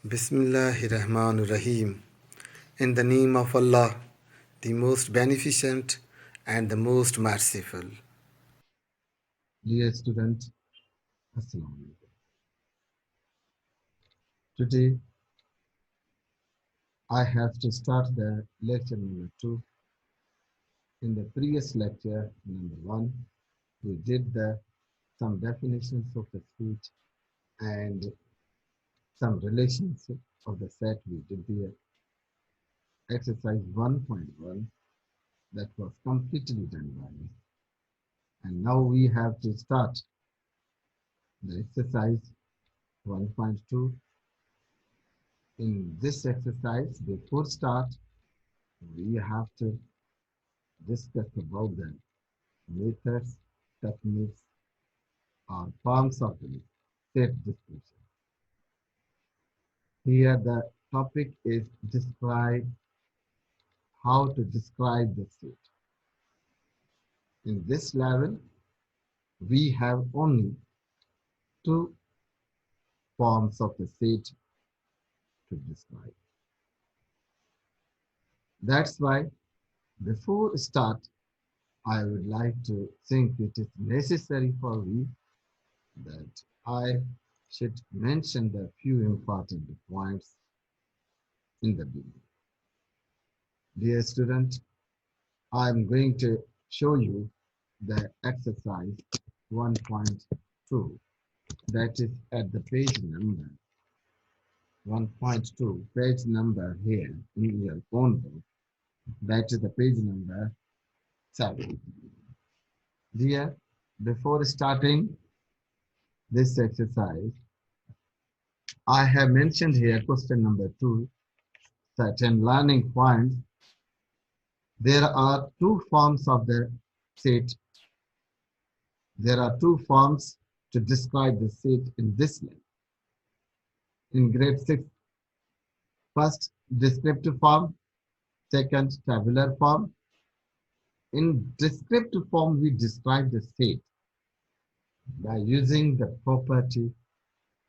Bismillahirrahmanirrahim. In the name of Allah, the most beneficent and the most merciful. Dear student, Assalamu alaikum. Today I have to start the lecture number 2. In the previous lecture number 1, we did some definitions of the speech and some relations of the set. We did the exercise 1.1 that was completely done by me. And now we have to start the exercise 1.2. In this exercise, before start, we have to discuss about the methods, techniques, or forms of the state description. Here the topic is describe how to describe the state. In this level, we have only two forms of the state to describe. That's why before start, I would like to think it is necessary for me that I should mention the few important points in the beginning. Dear student, I'm going to show you the exercise 1.2 that is at the page number 1.2 page number here in your phone book. That is the page number 7. Dear, before starting this exercise, I have mentioned here question number 2, certain learning points. There are two forms of the set. There are two forms to describe the set in this level. In grade 6, first descriptive form, second tabular form. In descriptive form, we describe the set by using the property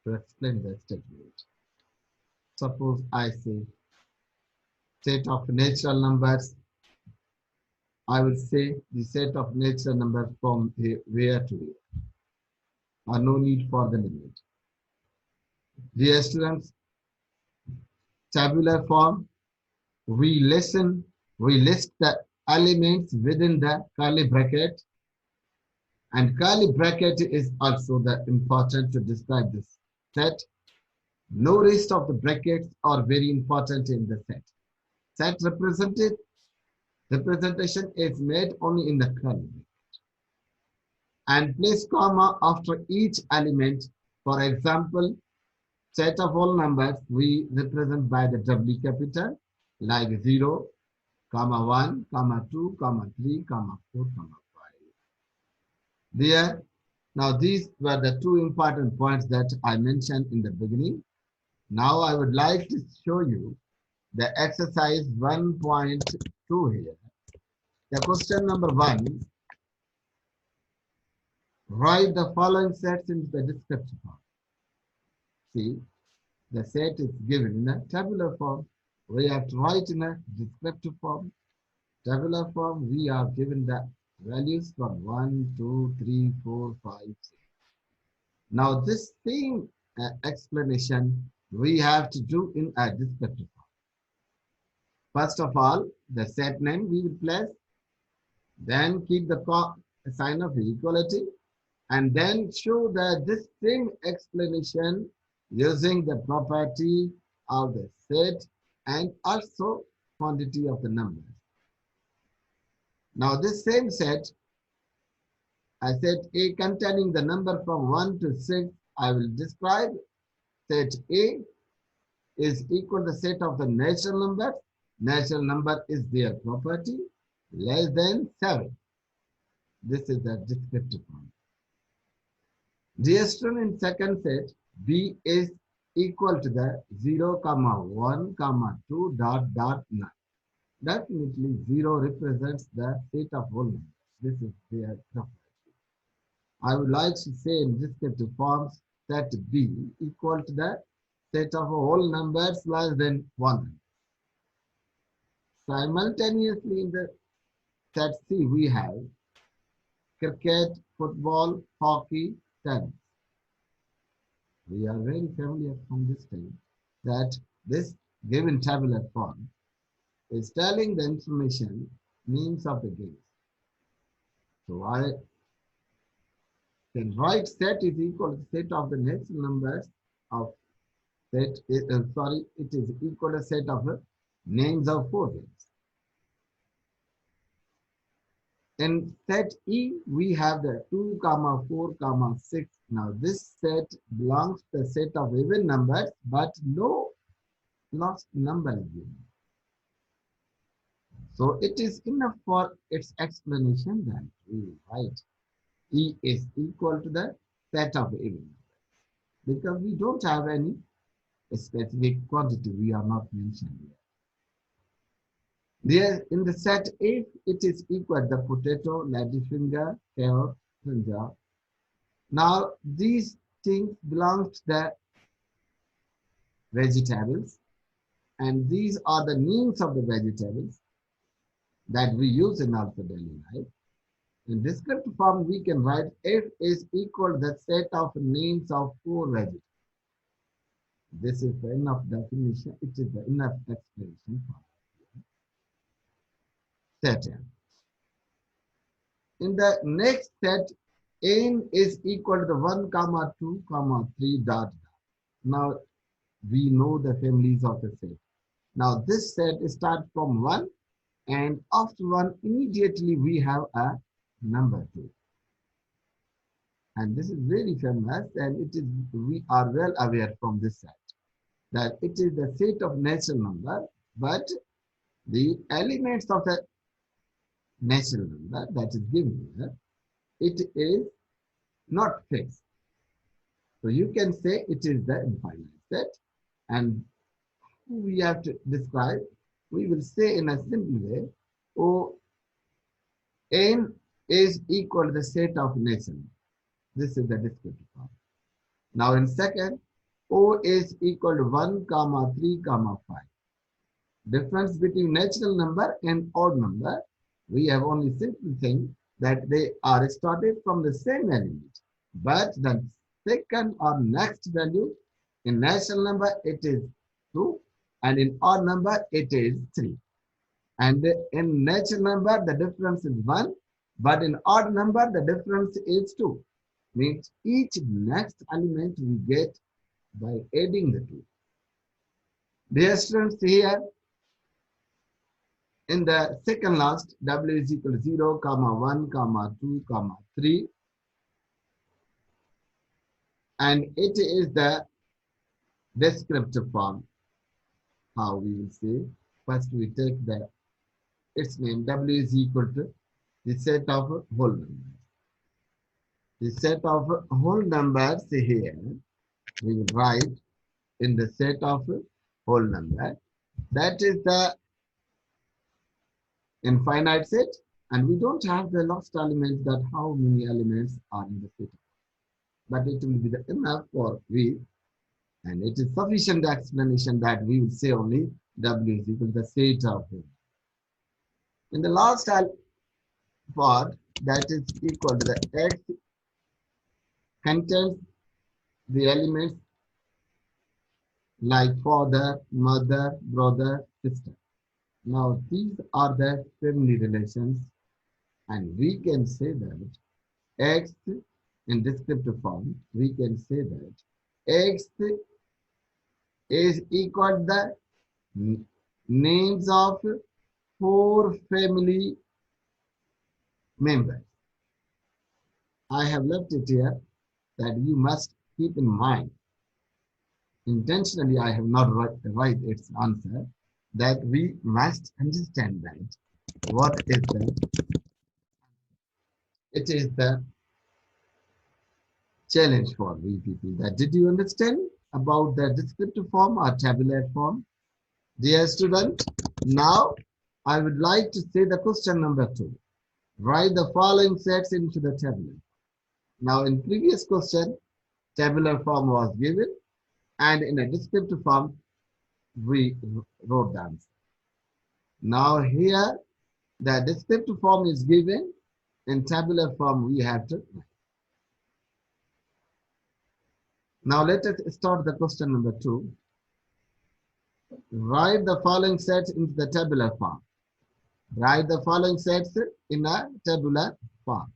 to explain the statement. Suppose I say set of natural numbers. I will say the set of natural numbers from where to where. No need for the limit. Dear students, tabular form, we list the elements within the curly bracket, and curly bracket is also the important to describe this set. No rest of the brackets are very important in the set. Set representation is made only in the curly bracket. And place comma after each element. For example, set of all numbers we represent by the W capital, like 0, comma 1, comma 2, comma 3, comma 4, comma 5. There. Now these were the two important points that I mentioned in the beginning. Now I would like to show you the exercise 1.2 here. The question number 1, write the following sets in the descriptive form. See, the set is given in a tabular form. We have to write in a descriptive form. Tabular form, we are given the values from 1, 2, 3, 4, 5, 6. Now this same explanation we have to do in a descriptive form. First of all, the set name we will place, then keep the sign of equality, and then show this same explanation using the property of the set and also quantity of the numbers. Now this same set, I said A containing the number from 1 to 6, I will describe set A is equal to the set of the natural numbers. Natural number is their property less than 7. This is the descriptive form. Dear student, in second set, B is equal to the 0, 1, 2, dot, dot, 9. Definitely 0 represents the set of whole numbers. This is their property. I would like to say in descriptive forms that B equal to the set of whole numbers less than 1. Simultaneously in the set C we have cricket, football, hockey, tennis. We are very familiar from this time that this given tabular form is telling the information names of the games. So I can write set is equal to set of the natural numbers of set is, it is equal to set of the names of 4 games. In set E, we have the 2, 4, 6. Now this set belongs to the set of even numbers, but no lost number is given. So it is enough for its explanation that we write E is equal to the set of even numbers. Because we don't have any specific quantity, we are not mentioning here. There in the set, if it is equal the potato, ladyfinger, carrot, brinjal. Now these things belong to the vegetables, and these are the names of the vegetables that we use in our daily life. In descriptive form, we can write f is equal to the set of names of 4 vegetables. This is the enough definition. It is the enough explanation for set n. In the next set, n is equal to the 1, 2, 3 dot. Now we know the families of the set. Now this set starts from 1, and after 1 immediately we have a number 2. And this is very famous, and it is we are well aware from this set that it is the set of natural number, but the elements of the natural number that is given here, it is not fixed. So you can say it is the infinite set, and we have to describe, we will say in a simple way, O n is equal to the set of natural. This is the descriptive form. Now in second, O is equal to 1, 3, 5. Difference between natural number and odd number, we have only simple thing that they are started from the same element. But the second or next value in natural number it is 2, and in odd number it is 3. And in natural number the difference is 1, but in odd number the difference is 2. Means each next element we get by adding the 2. Dear students, here in the second last, w is equal to 0, 1, 2, 3. And it is the descriptive form. How we will say, first we take its name, w is equal to the set of whole numbers. The set of whole numbers here, we will write in the set of whole number. That is the infinite set, and we don't have the last element that how many elements are in the set. But it will be the enough for we, and it is sufficient explanation that we will say only w is equal to the set of whole. In the last part, that is equal to the x contains the elements like father, mother, brother, sister. Now these are the family relations, and we can say that x in descriptive form, we can say that x is equal to the names of 4 family members. I have left it here that you must keep in mind. Intentionally, I have not write its answer, that we must understand that what is it is the challenge for we people. That did you understand about the descriptive form or tabular form? Dear student, now I would like to say the question number 2. Write the following sets into the tabular. Now in previous question, tabular form was given, and in a descriptive form, we wrote the answer. Now here, the descriptive form is given. In tabular form, we have to write. Now let us start the question number 2. Write the following sets into the tabular form. Write the following sets in a tabular form.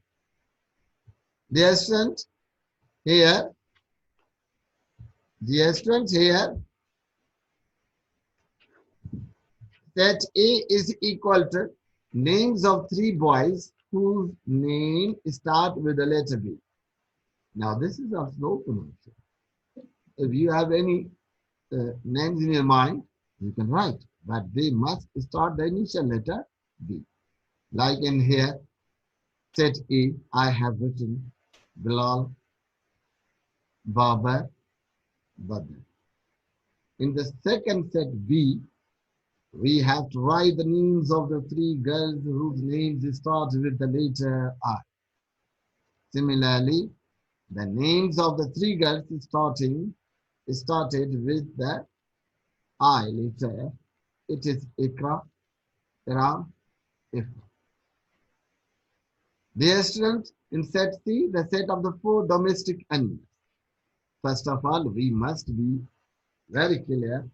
Dear student, here, dear student, here, set A is equal to names of 3 boys whose name start with the letter B. Now this is also open option. If you have any names in your mind, you can write, but they must start the initial letter B. Like in here, set A, I have written Bilal, Baba, Badr. In the second set B, we have to write the names of the 3 girls whose names start with the letter I. Similarly, the names of the 3 girls started with the I letter. It is Ikra, Iram, Ifra. Dear students, in set C, the set of the 4 domestic animals. First of all, we must be very clear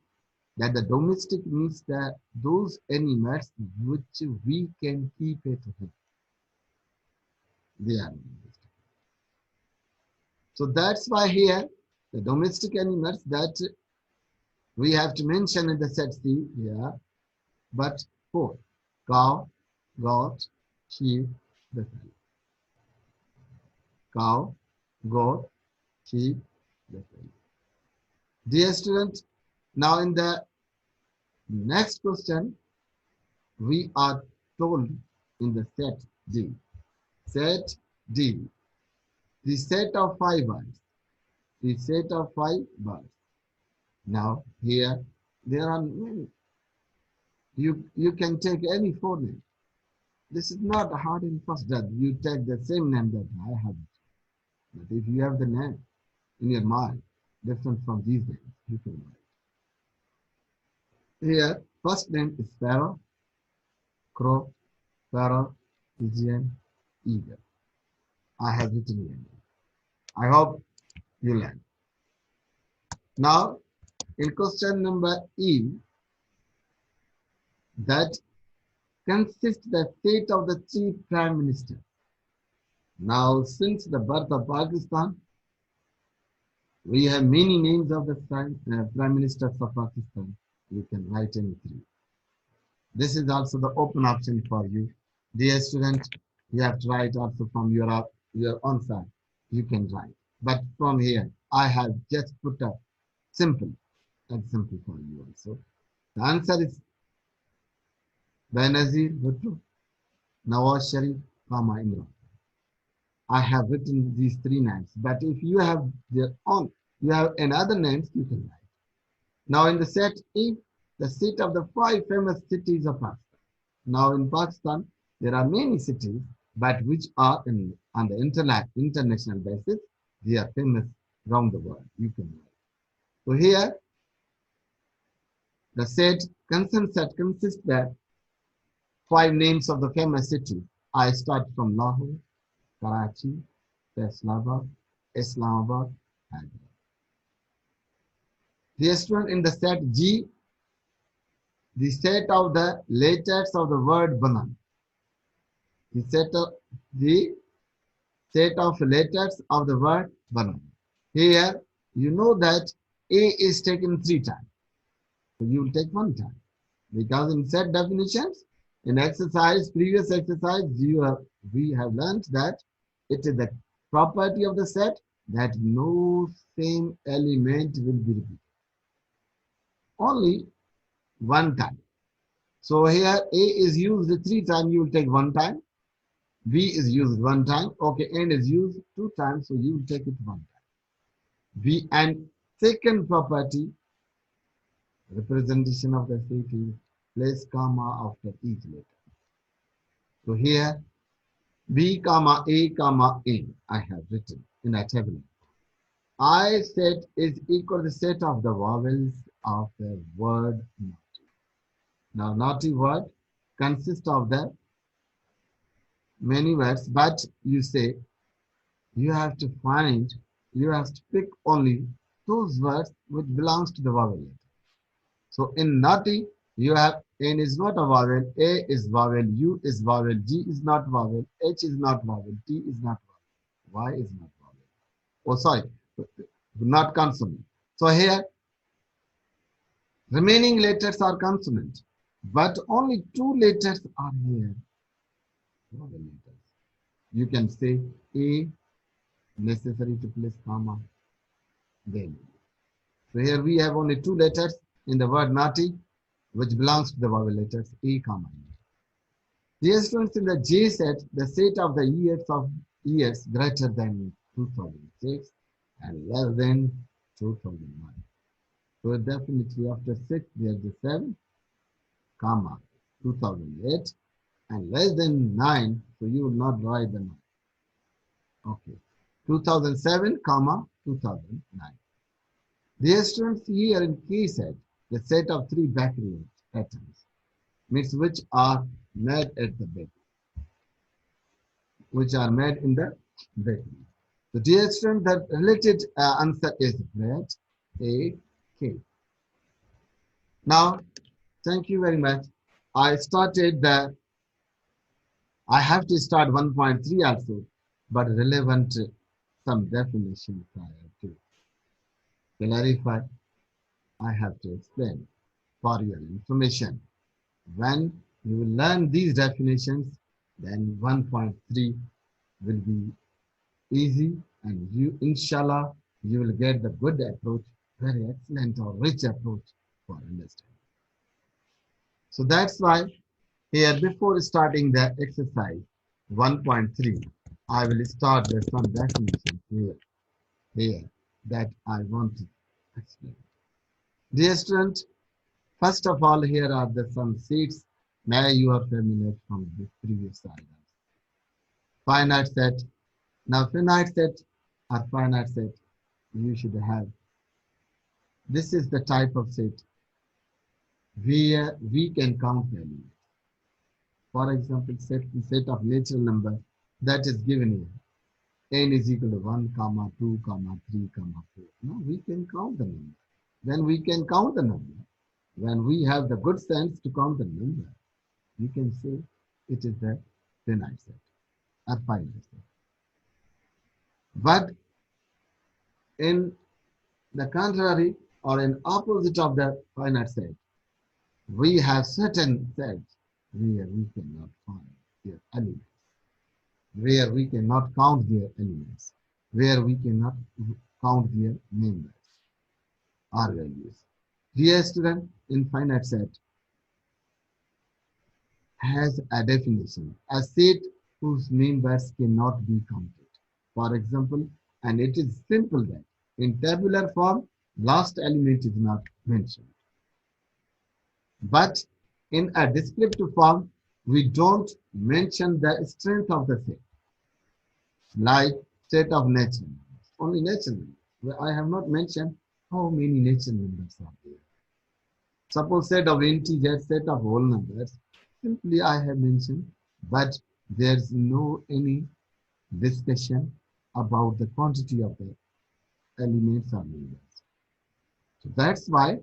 that the domestic means that those animals which we can keep at home. They are domestic. So that's why here the domestic animals that we have to mention in the set C here, but 4: cow, goat, sheep, buffalo. Cow, goat, sheep, buffalo. Dear students, now in the next question, we are told in the set D. Set D, the set of 5 birds. The set of 5 birds. Now here there are many. You can take any 4 names. This is not hard and fast that you take the same name that I have. But if you have the name in your mind different from these names, you can write. Here, first name is sparrow, crow, parrot, pigeon, eagle. I have written your name. I hope you learn. Now, in question number E, that consists the state of the 3 prime ministers. Now, since the birth of Pakistan, we have many names of the prime ministers of Pakistan. You can write any 3. This is also the open option for you. Dear student, you have to write also from your own side. You can write. But from here, I have just put a simple example for you also. The answer is Benazir Bhutto, Nawaz Sharif, Imran. I have written these 3 names, but if you have their own, you have another names, you can write. Now in the set E, the seat of the 5 famous cities of Pakistan. Now in Pakistan, there are many cities, but which are on the international basis, they are famous around the world. You can write. So here, the consent set consists of 5 names of the famous cities. I start from Lahore, Karachi, Faisalabad, Islamabad, Hyderabad. The student in the set G, the set of the letters of the word banana. The set of letters of the word banana. Here, you know that A is taken 3 times. So you will take 1 time. Because in set definitions, in previous exercise, we have learned that it is the property of the set that no same element will be repeated. Only 1 time. So here A is used 3 times, you will take 1 time. B is used 1 time. Okay, N is used 2 times, so you will take it 1 time. B and second property, representation of the set is place comma after each letter. So here B comma A comma N I have written in a table. I set is equal to the set of the vowels of the word naughty. Now, naughty word consists of the many words, but you say you have to find, you have to pick only those words which belongs to the vowel letter. So in naughty, you have N is not a vowel, A is vowel, U is vowel, G is not vowel, H is not vowel, T is not vowel, Y is not vowel. Oh, sorry, not consonant. So here, remaining letters are consonant, but only two letters are here, vowel letters. You can say A, necessary to place comma, then. So here we have only two letters in the word naughty, which belongs to the vowel letters A, comma, E. Dear students, in the J set, the set of the years greater than 2006 and less than 2001. So definitely after 6, there's the 7, comma, 2008 and less than 9, so you will not write the 9. Okay. 2007, comma, 2009. Dear students, here in K set, the set of 3 bakery atoms, means which are made at the bakery, which are made in the bakery. So dear student, the related answer is bread, A, K. Now, thank you very much. I have to start 1.3 also, but relevant some definitions I have to clarify. I have to explain for your information. When you will learn these definitions, then 1.3 will be easy and you, inshallah, you will get the good approach, very excellent or rich approach for understanding. So that's why here before starting the exercise 1.3, I will start with some definitions here that I want to explain. Dear student, first of all, here are some seats. May you are familiar from the previous slide. Finite set. Now, finite set or finite set, you should have. This is the type of set where we can count values. For example, set of natural number that is given here. N is equal to 1, comma, 2, comma, 3, comma, 4. Now we can count the number. Then we can count the number. When we have the good sense to count the number, we can say it is the finite set or finite set. But in the contrary or in opposite of the finite set, we have certain sets where we cannot find their elements, where we cannot count their elements, where we cannot count their members or values. Dear student, infinite set has a definition, a set whose members cannot be counted. For example, and it is simple that in tabular form, last element is not mentioned. But in a descriptive form, we don't mention the strength of the set, like set of natural numbers, only natural numbers. I have not mentioned how many natural numbers are there. Suppose set of integers, set of whole numbers, simply I have mentioned, but there's no any discussion about the quantity of the elements or numbers. So that's why,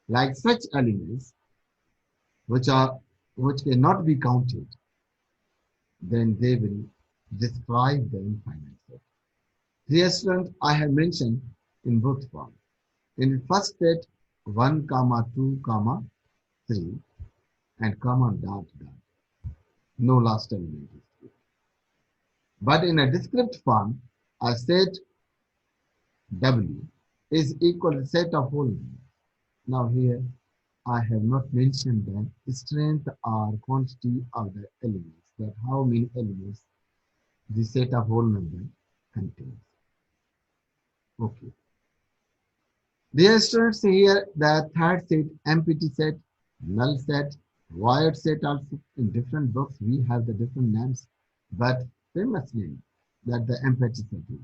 like such elements, which cannot be counted, then they will describe the infinite set. Dear student, I have mentioned in both forms. In the first set, 1, comma, 2, comma, 3, and comma, dot, dot. No last element is here. But in a descriptive form, a set W is equal to set of whole numbers. Now here, I have not mentioned the strength or quantity of the elements, that how many elements the set of whole number contains. Okay. Dear students, here the third set, empty set, null set, void set also. In different books, we have the different names, but famous name that the empty set is.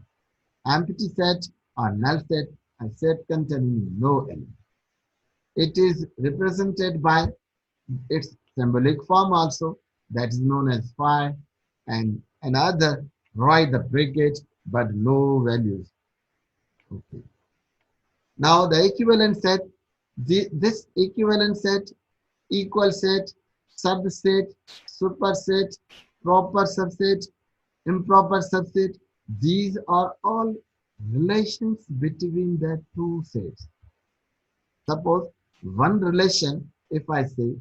Empty set or null set, a set containing no element. It is represented by its symbolic form also, that is known as phi, and another write the bracket but no values. Okay. Now the equivalent set, this equivalent set, equal set, subset, superset, proper subset, improper subset, these are all relations between the two sets. Suppose one relation, if I say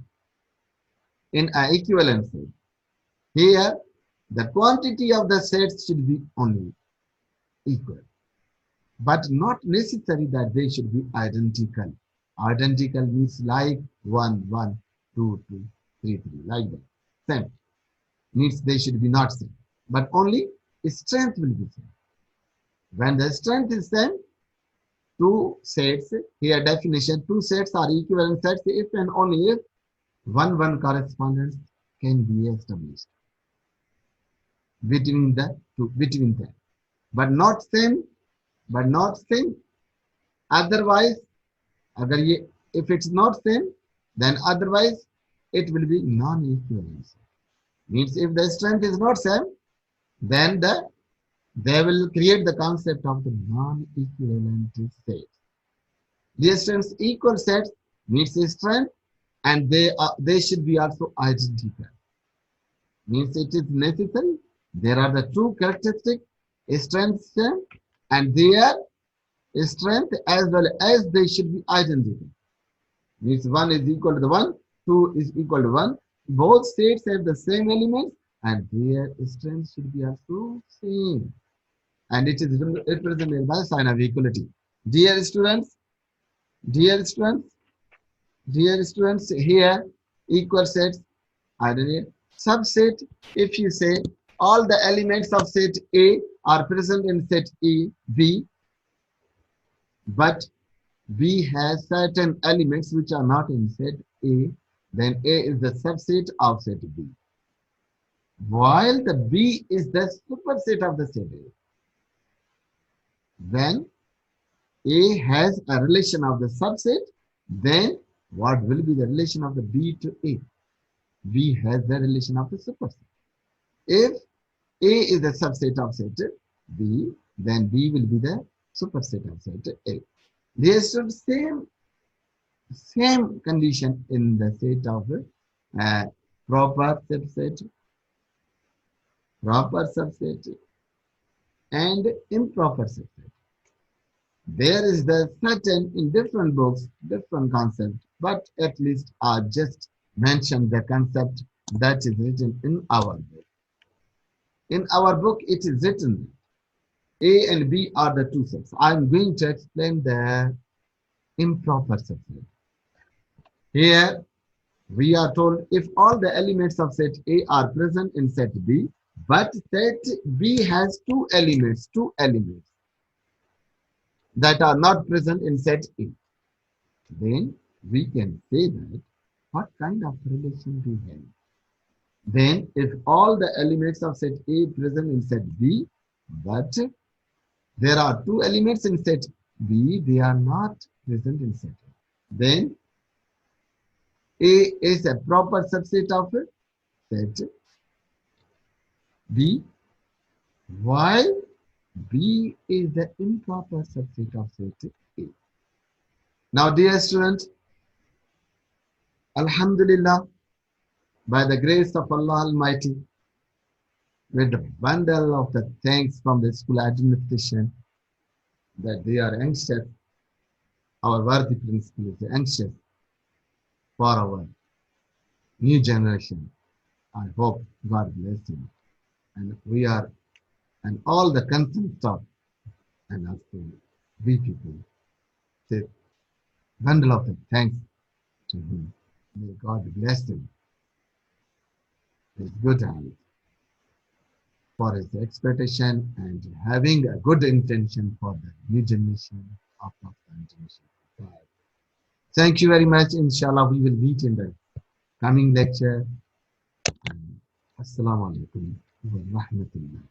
in an equivalent set, here the quantity of the sets should be only equal, but not necessary that they should be identical. Identical means like 1, 1, 2, 2, 3, 3, like that. Same means they should be not same, but only strength will be same. When the strength is same, two sets, here definition, two sets are equivalent sets if and only if 1, 1 correspondence can be established between the two, between them, but not same, but not same. Otherwise, अगर ये, if it's not same, then otherwise it will be non-equivalent. Means if the strength is not same, then they will create the concept of the non-equivalent set. The strengths equal sets means strength, and they should be also identical. Means it is necessary. There are the two characteristics, strength same, and their strength as well as they should be identical. Means 1 is equal to the 1, 2 is equal to 1. Both sets have the same elements and their strength should be also same. And it is represented by sign of equality. Dear students, dear students, dear students, here equal sets are there. Subset, if you say all the elements of set A are present in set B, but B has certain elements which are not in set A, then A is the subset of set B. While the B is the superset of the set A, when A has a relation of the subset, then what will be the relation of the B to A? B has the relation of the superset. If A is the subset of set B, then B will be the superset of set A. There is the same condition in the set of proper subset, and improper subset. There is the certain in different books, different concept, but at least I just mentioned the concept that is written in our book. In our book, it is written A and B are the two sets. I'm going to explain the improper subset. Here, we are told if all the elements of set A are present in set B, but set B has two elements that are not present in set A, then we can say that what kind of relation we have. Then if all the elements of set A present in set B, but there are two elements in set B, they are not present in set A, then A is a proper subset of set B, while B is the improper subset of set A. Now, dear students, Alhamdulillah, by the grace of Allah Almighty, with the bundle of the thanks from the school administration that they are anxious, our worthy principal is anxious for our new generation. I hope God bless him. And we are, and all the concerned staff, and also we people, say bundle of the thanks to him. May God bless him, his good health, for his expectation and having a good intention for the new generation of our generation. Thank you very much. Inshallah, we will meet in the coming lecture. Assalamu alaikum wa rahmatullah.